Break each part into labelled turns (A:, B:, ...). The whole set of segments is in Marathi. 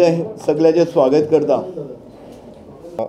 A: सगळ्याचे स्वागत करता।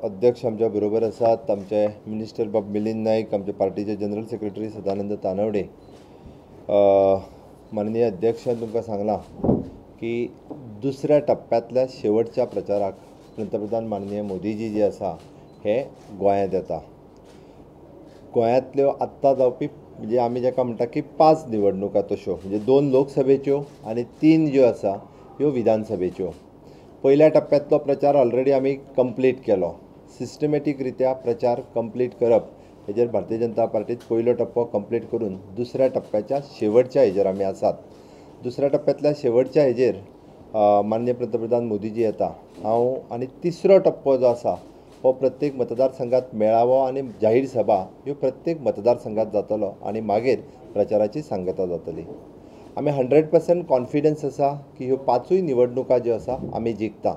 B: अध्यक्ष आमच्या बरोबर आसात, आमचे मिनिस्टर बाब मिलिंद नाईक, आमचे पार्टीचे जनरल सेक्रेटरी सदानंद तानवडे। माननीय अध्यक्षान तुमकां सांगला की दुसऱ्या टप्प्यातल्या शेवटच्या प्रचाराक पंतप्रधान माननीय मोदीजी जे आसा हे गोंयांत येता। गोंयांतल्यो आत्तां जावपी म्हणजे आमी जेका म्हणटा की 5 निवडणुका तश्यो, म्हणजे 2 लोकसभेच्यो आनी 3 ज्यो आसा ह्यो विधानसभेच्यो। पहिल्या टप्प्यातलो प्रचार ऑलरेडी आमी कंप्लीट केलो। सिस्टमॅटीक रित्या प्रचार कंप्लीट करप हेजेर भारतीय जनता पार्टीत पयलो टप्पो कंप्लीट करून दुसऱ्या टप्प्याच्या शेवटच्या हेजेर आमी आसात। दुसऱ्या टप्प्यातल्या शेवटच्या हेजेर माननीय पंतप्रधान मोदीजी येता हांव, आनी तिसरो टप्पो जो आसा हो प्रत्येक मतदारसंघात मेळावो आनी जाहीर सभा ह्यो प्रत्येक मतदारसंघात जातलो आनी मागीर प्रचाराची सांगता जातली। आमी 100% कॉन्फिडन्स आसा की ह्यो 5 निवडणुका ज्यो आसा आमी जिखता।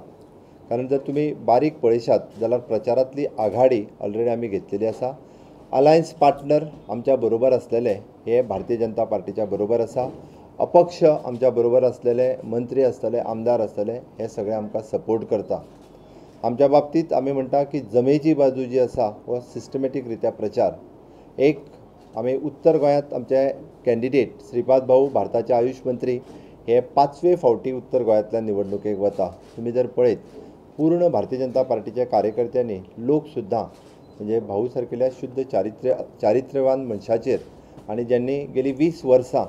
B: कारण जर तुमी बारीक पळयशात जाल्यार प्रचारांतली आघाडी ऑलरेडी आमी घेतलेली आसा। अलायन्स पार्टनर आमच्या बरोबर आसलेले हे भारतीय जनता पार्टीच्या बरोबर आसा। अपक्ष आमच्या बरोबर आसलेले मंत्री आसतले, आमदार आसतले, हे सगळे आमकां सपोर्ट करता। आमच्या बाबतींत आमी म्हणटा की जमेची बाजू जी आसा हो सिस्टमॅटीक रित्या प्रचार। एक आमी उत्तर गोंयांत आमचे कॅन्डिडेट श्रीपाद भाऊ भारताचे आयुष मंत्री हे 5वे फावटी उत्तर गोंयांतल्या निवडणुकेक वता। तुमी जर पळयत पूर्ण भारतीय जनता पार्टीच्या कार्यकर्त्यांनी लोक सुद्दां म्हणजे भाऊ सारकेल्या शुद्ध चारित्र्यवान मनशाचेर आनी ज्यांनी गेली 20 वर्सां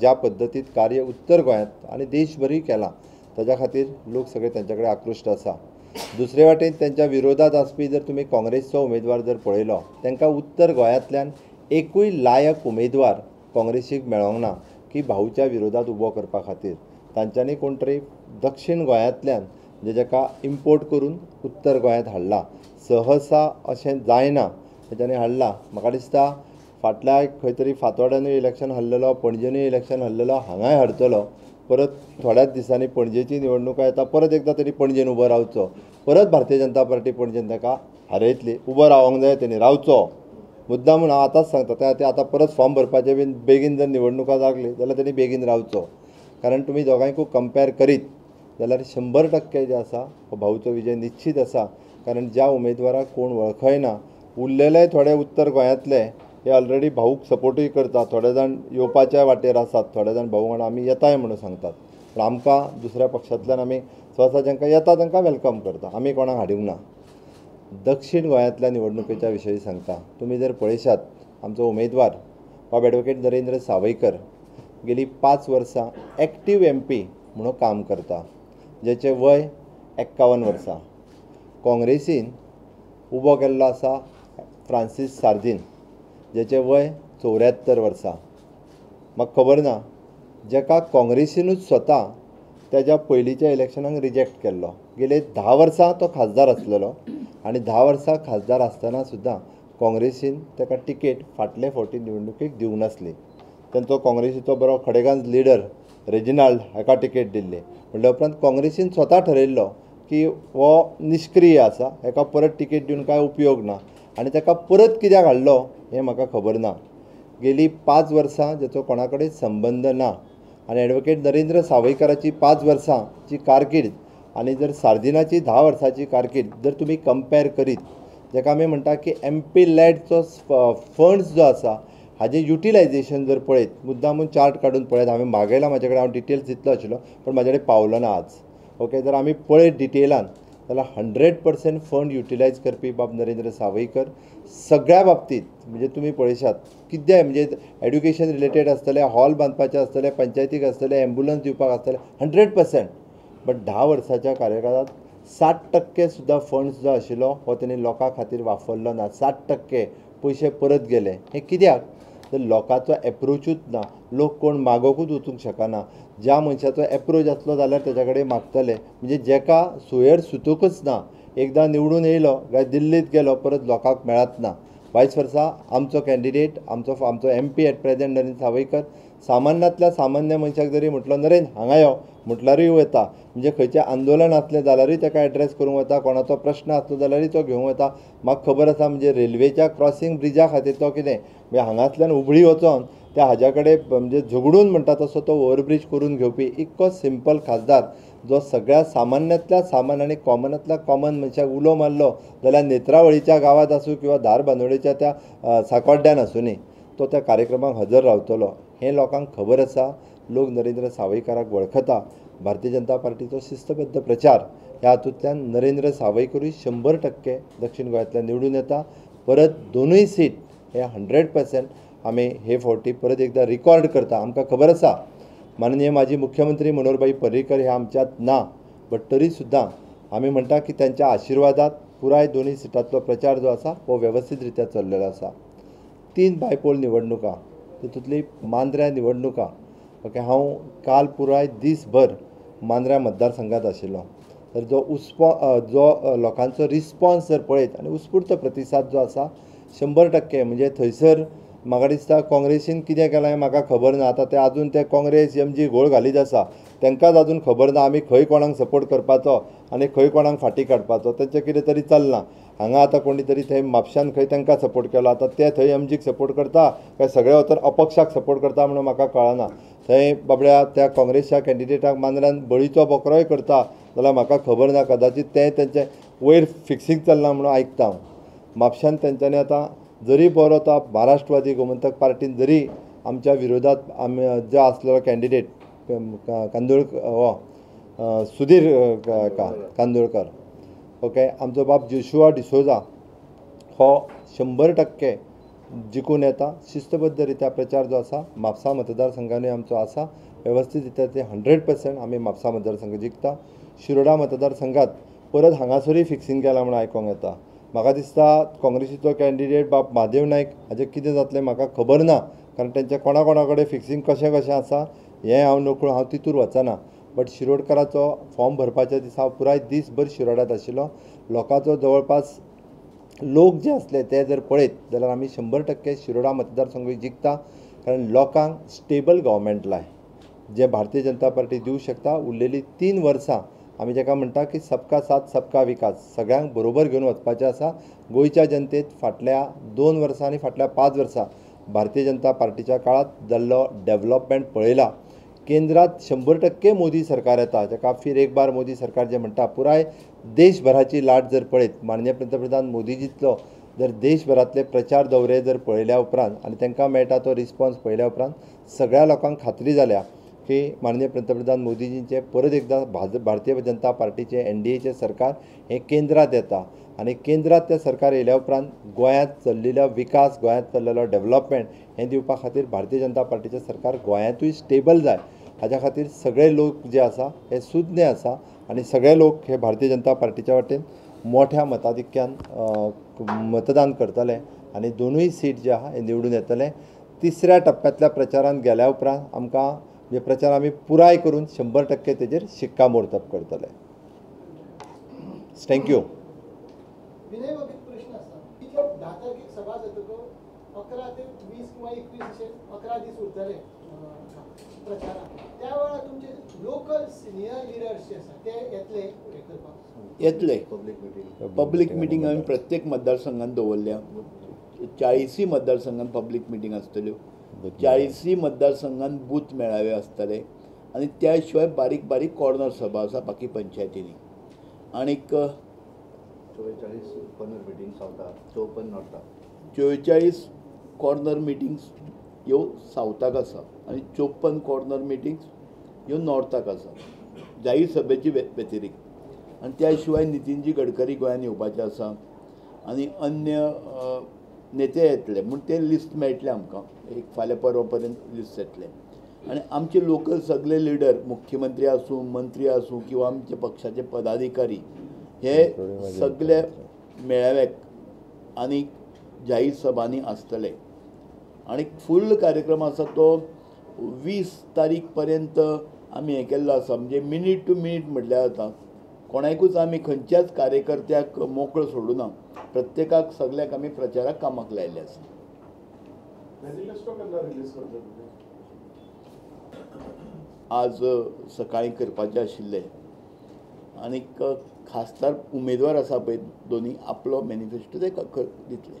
B: ज्या पद्दतीत कार्य उत्तर गोंयांत आनी देशभरय केलां ताच्या खातीर लोक सगळे त्यांच्या कडेन आकृश्ट आसा। दुसरे वाटेन त्यांच्या विरोधात आसपी जर तुमी काँग्रेसचो उमेदवार जर पळयलो तांकां उत्तर गोंयांतल्यान एकूय लायक उमेदवार काँग्रेसीक मेळोंक ना की भाऊच्या विरोधात उबो करपा खातीर। तांच्यांनी कोण तरी दक्षिण गोंयांतल्यान म्हणजे जेका इम्पोर्ट करून उत्तर गोंयांत हाडला। सहसा अशें जायना, तेच्यांनी हाडला। म्हाका दिसता फाटल्या खंय तरी फातोड्यानूय इलेक्शन हाडलेलो, पणजेनूय इलेक्शन हाडलेलो, हांगाय हाडटलो। परत थोड्याच दिसांनी पणजेची निवडणुका येता, परत एकदा तरी पणजेन उबो रावचो। परत भारतीय जनता पार्टी पणजेन ताका हारयतली। उबो रावंक जाय, तेणी रावचो। मुद्दाम म्हणून हांव आतांच सांगता ते आतां परत फॉर्म भरपाचे बीन बेगीन जर निवडणुका लागली जाल्यार तेणी बेगीन रावचो। कारण तुमी दोगांयकूय कंपेर करीत जाल्यार 100% जे आसा हो भाऊचो विजय निश्चित आसा। कारण ज्या उमेदवाराक कोण वळखयना उरलेले थोडे उत्तर गोंयांतले हे ऑलरेडी भाऊक सपोर्टूय करतात। थोडे जाण येवपाच्या वाटेर आसात, थोडे जाण भाऊ म्हणून आमी येताय म्हणून सांगतात। पण आमकां दुसऱ्या पक्षांतल्यान आमी स्वता जांकां येता तांकां वेलकम करता, आमी कोणाक हाडूंक ना। दक्षिण गोंयांतल्या निवडणुकेच्या विशयी सांगता। तुमी जर पळयशात आमचो उमेदवार बाब ॲडव्होकेट नरेंद्र सावयकर गेली 5 वर्सां एक्टीव MP म्हणून काम करता, जेचे वय 51 वर्सां। काँग्रेसीन उबो केल्लो आसा फ्रांसीस सार्दीन, जेचे वय 74 वर्सां। म्हाका खबर ना जेका काँग्रेसीनूच स्वता त्याच्या पयलींच्या इलेक्शनाक रिजेक्ट केल्लो। गेले 10 वर्सां तो खासदार आसलेलो आनी 10 वर्सां खासदार आसतना सुद्दां काँग्रेसीन ताका टिकेट फाटले फावटी निवडणुकेक दिवंक नासली। तांचो काँग्रेसीचो बरो खडेगांज लिडर रेजिनाल्ड हाका टिकेट दिल्ली। म्हणल्या उपरांत काँग्रेसीन स्वता ठरयल्लो की हो निश्क्रीय आसा, हाका परत टिकेट दिवन कांय उपयोग ना, आनी ताका परत कित्याक हाडलो हें म्हाका खबर ना। गेली 5 वर्सां जेचो कोणा कडेन संबंद ना आनी ॲडव्होकेट नरेंद्र सावयकराची 5 वर्सांची कारकीर्द आनी जर सार्दिनाची 10 वर्सांची कारकीर्द जर तुमी कंपेर करीत, जेका आमी म्हणटा की MP लेडचो फंड्स जो आसा हाजें युटिलायजेशन जर पळयत, मुद्दामून चार्ट काडून पळयत, हांवें मागयला म्हाजे कडेन, हांव डिटेल्स दितलो आशिल्लो पण म्हाजे कडेन पावलो ना आज। ओके, जर आमी पळयत डिटेलान जाल्यार 100% फंड युटिलायज करपी बाब नरेंद्र सावयकर सगळ्या बाबतींत। म्हणजे तुमी पळयशात कितें म्हणजे एड्युकेशन रिलेटेड आसतले, हॉल बांदपाचे आसतले, पंचायतीक आसतले, एम्ब्युलन्स दिवपाक आसतले, 100%। बट 10 वर्साच्या कार्यकाळांत 60% सुद्दां फंड्स जो आशिल्लो हो तेणी लोकां खातीर वापरलो ना। 60% पयशे परत गेले। हें कित्याक? तर लोकांचो एप्रोचूच ना। लोक कोण मागोकूच वचूंक शकना। ज्या मनशाचो एप्रोच आसलो जाल्यार तेच्या कडेन मागतले। म्हणजे जेका सुयेर सुतूकच ना, एकदां निवडून येयलो काय दिल्लीत गेलो परत लोकांक मेळत ना। वायस वर्सा आमचो कॅन्डिडेट आमचो MP eight present Narendra Sawaikar सामान्यांतल्या सामान्य मनशाक जरी म्हटलो नरेंद्र हांगा यो म्हटल्यारूय वता। म्हणजे खंयचें आंदोलन आसलें जाल्यारूय ताका एड्रेस करूंक वता, कोणाचो प्रश्न आसलो जाल्यारूय तो घेवंक वता। म्हाका खबर आसा म्हणजे रेल्वेच्या क्रॉसींग ब्रिजा खातीर तो कितें म्हणजे हांगासल्यान हुबळी वचोन त्या हाज्या कडेन म्हणजे झगडून म्हणटा तसो तो ओवरब्रीज करून घेवपी इतको सिंपल खासदार जो सगळ्या सामान्यांतल्या सामान आनी कॉमनांतल्या कॉमन मनशाक उलो मारलो जाल्यार नेत्रावळीच्या गांवांत आसूं किंवा धारबांदोडेच्या त्या सांकवाड्ड्यान आसूंनी तो त्या कार्यक्रमाक हजर रावतलो हें लोकांक खबर आसा. लोक नरेंद्र सावयकाराक वळखता. भारतीय जनता पार्टीचो शिस्तबद्ध प्रचार ह्या हातूंतल्यान नरेंद्र सावयकरूय 100% दक्षिण गोंयांतल्यान निवडून येता. परत दोनूय सीट हे 100% आमी हे फावटी परत एकदा रिकॉर्ड करता. आमकां खबर आसा माननीय माजी मुख्यमंत्री मनोहरभाई पर्रीकर हे आमच्यात ना, बट तरी सुद्दां आमी म्हणटा की त्यांच्या आशिर्वादात पुराय दोनूय सिटांतलो प्रचार जो आसा हो वेवस्थीत रित्या चल्लेलो आसा. 3 बायपोल निवडणुका तितूंतली मांद्र्या निवडणुका ओके हांव काल पुराय दीसभर मांद्र्या मतदारसंघात आशिल्लो. तर जो लोकांचो रिस्पॉन्स जर पळयत आनी उत्स्फूर्त प्रतिसाद जो आसा 100% म्हणजे थंयसर म्हाका दिसता काँग्रेसीन कितें केलां हें म्हाका खबर ना. आतां ते आजून ते काँग्रेस MG घोळ घालीत आसा तांकांच आजून खबर ना आमी खंय कोणाक सपोर्ट करपाचो आनी खंय कोणाक फाटीं काडपाचो. तेंचें कितें तरी चलना. हांगा आतां कोणी तरी थंय म्हापशान खंय तांकां सपोर्ट केलो. आतां ते थंय MGक सपोर्ट करता काय सगळे तर अपक्षाक सपोर्ट करता म्हणून म्हाका कळना. थंय बाबड्या त्या काँग्रेसच्या कॅन्डिडेटाक मांद्र्यान बळीचो बकरोय करता जाल्यार म्हाका खबर ना. कदाचित तें तेंचें वयर फिक्सींग चल्लां म्हणून आयकता हांव. म्हापशान तेंच्यांनी आतां जरी बरो तो महाराष्ट्रवादी गोमंतक पार्टीन जरी आमच्या विरोधात जो आसलेलो कॅन्डिडेट सुधीर कांदोळकर ओके आमचो बाब जोशुआ डिसोजा हो 100% जिखून येता. शिस्तबद्ध रित्या प्रचार जो आसा म्हापसा मतदारसंघानूय आमचो आसा. वेवस्थीत रित्या ते 100% आमी म्हापसा मतदारसंघ जिखता. शिरोडा मतदारसंघात परत हांगासरूय फिक्सींग केलां म्हणून आयकोंक येता. म्हाका दिसता काँग्रेसीचो कॅन्डिडेट बाब महादेव नायक हाजें कितें जातलें म्हाका खबर ना, कारण तेंचें कोणा कडेन फिक्सींग कशें आसा हें हांव नकळो हांव तितूर वचना. बट शिरोडकराचो फॉर्म भरपाच्या दिसा हांव पुराय दीसभर शिरोड्यांत आशिल्लो. लोकांचो जवळपास लोक जे आसले ते जर पळयत जाल्यार आमी 100% शिरोडा मतदारसंघूय जिखता. कारण लोकांक स्टेबल गव्हर्मेंट लाय जे भारतीय जनता पार्टी दिवंक शकता. उरलेली 3 वर्सां आमी जेका म्हणटा की सबका साथ सबका विकास सगळ्यांक बरोबर घेवन वचपाचें आसा. गोंयच्या जनतेत फाटल्या 2 वर्सां आनी फाटल्या 5 वर्सां भारतीय जनता पार्टीच्या काळात जाल्लो डेव्हलपमेंट पळयला. केंद्रात 100% मोदी सरकार येता जेका फिर एक बार मोदी सरकार जे म्हणटा. पुराय देशभराची लाट जर पळयत माननीय पंतप्रधान मोदीजीतलो जर देशभरातले प्रचार दौरे जर पळयल्या उपरांत आनी तांकां मेळटा तो रिस्पॉन्स पळयल्या उपरांत सगळ्या लोकांक खात्री जाल्या की माननीय पंतप्रधान मोदीजींचे परत एकदा भारतीय जनता पार्टीचे NDAचे सरकार हे केंद्रात येता. आनी केंद्रात ते सरकार येयल्या उपरांत गोंयांत चल्लेलो विकास गोंयांत चल्लेलो डेव्हलपमेंट हें दिवपा खातीर भारतीय जनता पार्टीचें सरकार गोंयांतूय स्टेबल जाय हाच्या खातीर सगळे लोक जे आसा हे सुज्ञ आसा. आनी सगळे लोक हे भारतीय जनता पार्टीच्या वटेन मोठ्या मताधिक्यान मतदान करतले आनी दोनूय सीट जे आहा हे निवडून येतले. तिसऱ्या टप्प्यातल्या प्रचारांत गेल्या उपरांत आमकां हे प्रचार आमी पुराय करून 100% तेजेर शिक्कामोर्तब करतले. थँक्यू.
C: विनय बाबा एक प्रश्न आसा की 10 तारखेक सभा जातकच 11 ते 20 किंवा 21 अशे 11 दीस उरतले प्रचाराक. त्या वेळार तुमचे लोकल सिनियर लिडर्स जे आसा ते येतले हे करपाक
A: येतले. पब्लीक मिटींग आमी प्रत्येक मतदारसंघात दवरल्या. 40 मतदारसंघात पब्लीक मिटींग आसतल्यो. 40 मतदारसंघात बूथ मेळावे आसतले आनी त्या शिवाय बारीक बारीक कॉर्नर सभा आसा बाकी पंचायतींनी. आनीक 44 कॉर्नर मिटिंग्स ह्यो सावथाक आसा आनी 54 कॉर्नर मिटिंग्स ह्यो नॉर्थाक आसा जाहीर सभेची व्यतिरिक्त. आनी त्या शिवाय नितीनजी गडकरी गोंयांत येवपाचे आसा आनी अन्य नेते येतले म्हूण ते लिस्ट मेळटलें आमकां. एक फाल्यां परवा पर्यंत लिस्ट येतले आनी आमचे लोकल सगळे लिडर मुख्यमंत्री आसूं मंत्री आसूं किंवा आमचे पक्षाचे पदाधिकारी हे सगळे मेळाव्याक आनी जाहीर सभांनी आसतले. आनी फूल कार्यक्रम आसा तो 20 तारीख पर्यंत आमी हें केल्लो आसा. म्हणजे मिनीट टू मिनीट म्हटल्यार जाता. कोणाकूच आमी खंयच्याच कार्यकर्त्याक मोकळो सोडूना. प्रत्येकाक सगळ्याक आमी प्रचाराक कामाक लायिल्ले आसा. आज सकाळीं करपाचें आशिल्लें आनीक खासदार उमेदवार आसा पळय दोनी आपलो मॅनिफेस्टो ते दितले.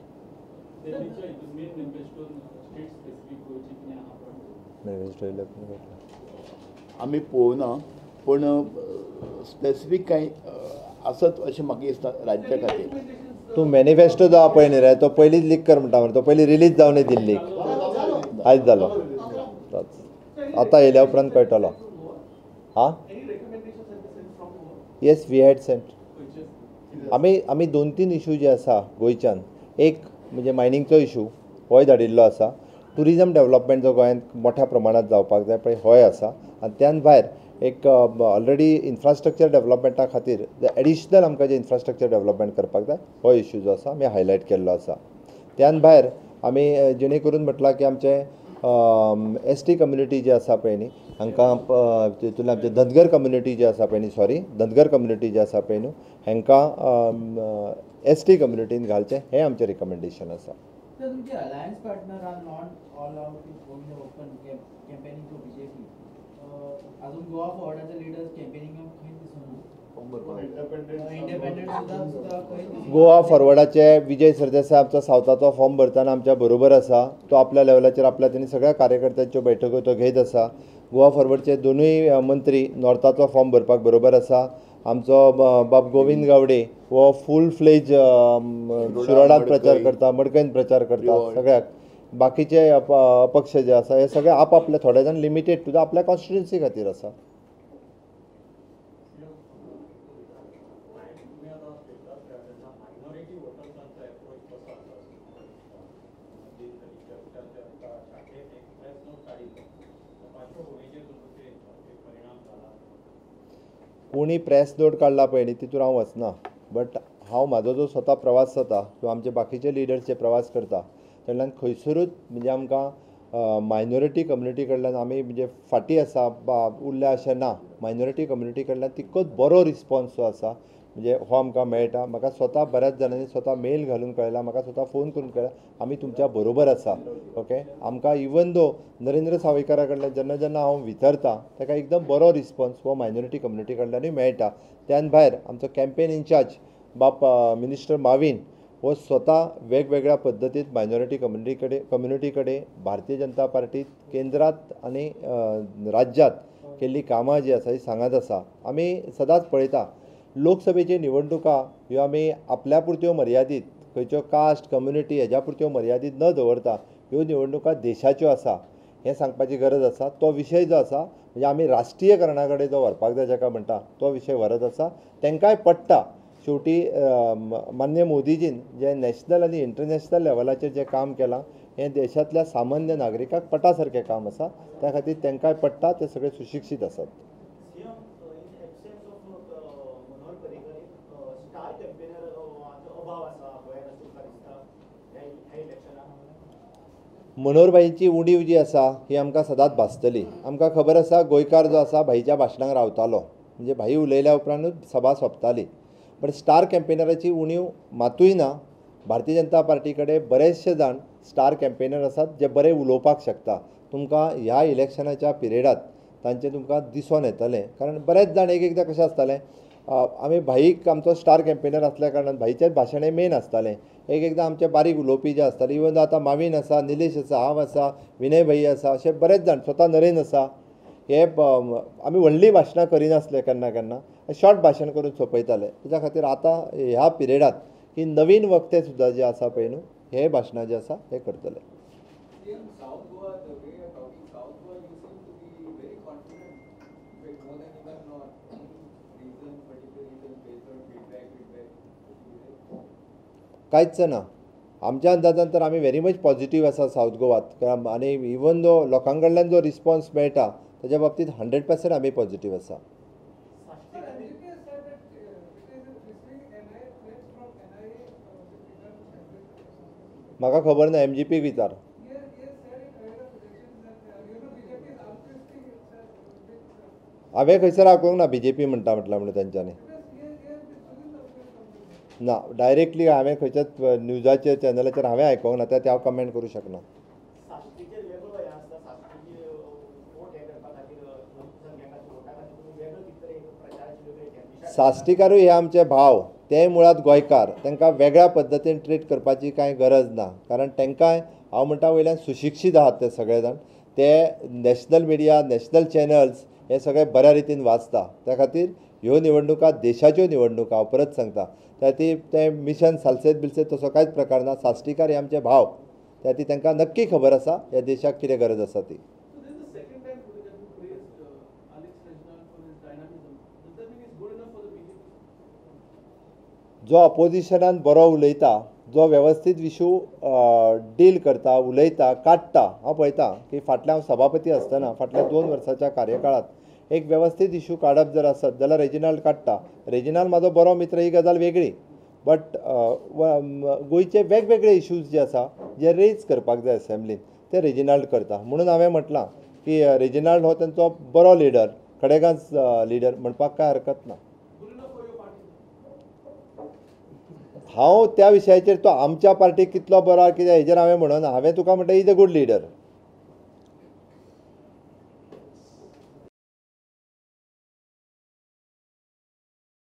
A: आमी पळोवना पूण स्पेसिफीक कांय आसत अशें म्हाका दिसता राज्या खातीर.
B: तूं मॅनिफेस्टो जो पळय न्ही रे तो पयलींच लीक कर म्हणटा मरे, तो पयलीं रिलीज जावनय दिल्ली. आयज जालो, आतां येयल्या उपरांत कळटलो. हां येस, वी हॅड सेंट. आमी 2-3 इशू जे आसा गोंयच्यान, एक म्हणजे मायनिंगचो इशू होय धाडिल्लो आसा. टुरिजम डेव्हलपमेंट जो गोंयांत मोठ्या प्रमाणात जावपाक जाय पळय होय आसा. आनी त्यान भायर एक ऑलरेडी इन्फ्रास्ट्रक्चर डेव्हलपमेंटा खातीर एडिशनल आमकां जे इन्फ्रास्ट्रक्चर डेव्हलपमेंट करपाक जाय हो इशू जो आसा आमी हायलायट केल्लो आसा. त्यान भायर आमी जेणे करून म्हटलां की आमचे ST कम्युनिटी जे आसा पळय न्ही हांकां तितून आमचे धनगर कम्युनिटी जे आसा पळय न्ही धनगर कम्युनिटी जे आसा पळय न्हू हांकां ST कम्युनिटीन घालचें हें आमचें रिकमेंडेशन आसा.
D: तुमचे alliance partner are not all out going open campaigning to BJP. अजून गोवा फॉरवर्डाचे लिडर्स कॅम्पेनिंगाक खंय दिसना. इंडिपेंडंट सुद्धा खंय दिसना.
B: गोवा फॉरवर्डाचे विजय सरदेसाय आमचो सावथाचो फॉर्म भरतना आमच्या बरोबर आसा. तो आपल्या लेवलाचेर आपल्या तेणी सगळ्या कार्यकर्त्यांच्यो बैठको तो घेत आसा. गोवा फॉरवर्डचे दोनूय मंत्री नॉर्थाचो फॉर्म भरपाक बरोबर आसा. आमचो बाब गोविंद गावडे हो फूल फ्लेज शिरोडात प्रचार करता, मडकयन प्रचार करता. सगळ्याक बाकीचे अपक्ष जे आसा हे सगळे आपले थोडे जाण लिमिटेड टू आपल्या कॉन्स्टिट्युएन्सी खातीर आसा. कोणी प्रेस नोट काडला पळय न्ही तितून हांव वचना. बट हांव म्हाजो जो स्वता प्रवास जाता किंवा आमचे बाकीचे लिडर्स जे प्रवास करता तेन्ना खंयसरूच म्हणजे आमकां मायनॉरिटी कम्युनिटी कडल्यान आमी म्हणजे फाटीं आसा उरल्या अशें ना. मायनॉरिटी कम्युनिटी कडल्यान तितकोच बरो रिस्पॉन्स जो आसा म्हणजे हो आमकां मेळटा. म्हाका स्वता बऱ्याच जाणांनी स्वता मेल घालून कळयला, म्हाका स्वता फोन करून कळयला आमी तुमच्या बरोबर आसा. ओके, आमकां इवन दो नरेंद्र सावयकारा कडल्यान जेन्ना जेन्ना हांव विचारता ताका एकदम बरो रिस्पॉन्स हो मायनॉरिटी कम्युनिटी कडल्यानूय मेळटा. त्यान भायर आमचो कॅम्पेन इन्चार्ज बाप मिनिस्टर माविन हो स्वता वेगवेगळ्या पद्दतीत मायनॉरिटी कम्युनिटी कडेन भारतीय जनता पार्टीत केंद्रात आनी राज्यांत केल्ली कामां जी आसा ही सांगत आसा. आमी सदांच पळयता लोकसभेची निवडणुका ह्यो आमी आपल्या पुरत्यो मर्यादीत खंयच्यो कास्ट कम्युनिटी हेज्या पुरत्यो मर्यादीत न दवरता ह्यो निवडणुका देशाच्यो आसा हें सांगपाची गरज आसा. तो विशय जो आसा म्हणजे आमी राष्ट्रीयकरणा कडेन जो व्हरपाक जाय जाका म्हणटा तो विशय व्हरत आसा. तांकांय पडटा शेवटी मान्य मोदीजीन जे नॅशनल आनी इंटरनॅशनल लेवलाचेर जें काम केलां हें देशांतल्या सामान्य नागरिकाक पटा सारकें काम आसा. त्या खातीर तांकांय पडटा, ते सगळे सुशिक्षीत आसात. मनोहरभाईची उणीव जी आसा ही आमकां सदांच भासतली. आमकां खबर आसा गोंयकार जो आसा भाईच्या भाशणाक रावतालो म्हणजे भाई उलयल्या उपरांतूच सभा सोंपताली. पण स्टार कॅम्पेनराची उणीव मातूय ना. भारतीय जनता पार्टी कडेन बरेचशे जाण स्टार कॅम्पेनर आसात जे बरे उलोवपाक शकता. तुमकां ह्या इलेक्शनाच्या पिरियडात तांचें तुमकां दिसून येतलें. कारण बरेच जाण एकदां कशें आसतालें आमी भाईक आमचो स्टार कॅम्पेनर आसल्या कारणान भाईचेंच भाशण हें मेन आसतालें. एकदां आमचे बारीक उलोवपी जे आसताले इवन आतां माविन आसा, निलेश आसा, हांव आसा, विनय भाई आसा, अशे बरेच जाण स्वता नरेन आसा. हे आमी व्हडली भाशणां करिनासले केन्ना केन्ना शॉर्ट भाशण करून सोंपयताले. तेच्या खातीर आतां ह्या पिरियडात की नवीन वक्ते सुद्दां जे आसा पळय न्हू हे भाशणां जे आसा हे करतले. कांयच ना. आमच्या अंदाजान तर आमी व्हेरी मच पॉझिटीव आसा सावथ गोवात. आनी इवन दो लोकां कडल्यान जो रिस्पॉन्स मेळटा ताच्या बाबतींत 100% आमी पॉझिटीव आसा. म्हाका खबर ना, MGPक विचार. हांवें खंयसर आयकूंक ना BJP म्हणटा म्हणून तांच्यांनी ना. डायरेक्टली हांवें खंयच्याच न्यूजाचेर चॅनलाचेर हांवें आयकूंक ना. ते हांव कमेंट करूं शकना. साश्टीकारूय हे आमचे भाव, ते मुळात गोंयकार. तांकां वेगळ्या पद्दतीन ट्रीट करपाची कांय गरज ना. कारण तांकांय हांव म्हणटा वयल्यान सुशिक्षीत आहात ते सगळे जाण. ते नॅशनल मिडिया, नॅशनल चॅनल्स हें सगळें बऱ्या रितीन वाचता. त्या खातीर ह्यो निवडणुका देशाच्यो निवडणुका हांव परत सांगता. त्या खातीर तें मिशन सालसेत बिलसेत तसो कांयच प्रकार ना. साश्टीकार हे आमचे भाव. त्या खातीर तांकां नक्की खबर आसा ह्या देशाक कितें गरज आसा ती. जो ऑपोजिशनान बरो उलयता, जो वेवस्थीत इशू डील करता, उलयता, काडटा, हांव पळयतां की फाटल्या हांव सभापती आसतना फाटल्या 2 वर्साच्या कार्यकाळांत एक वेवस्थीत इशू काडप जर आसत जाल्यार रेजिनाल्ड काडटा. रेजिनाल्ड म्हाजो बरो मित्र ही गजाल वेगळी, बट गोंयचे वेगवेगळे इश्यूज जे आसा जे रेज करपाक जाय असेंब्लीन ते रेजिनाल्ड करता. म्हणून हांवें म्हटलां की रेजिनाल्ड हो तांचो बरो लिडर, खडेगांच लिडर म्हणपाक कांय हरकत ना. हांव त्या विशयाचेर तो आमच्या पार्टीक कितलो बरो कितें हेजेर हांवें म्हणना. हांवें तुका म्हणटा इज अ गूड लिडर.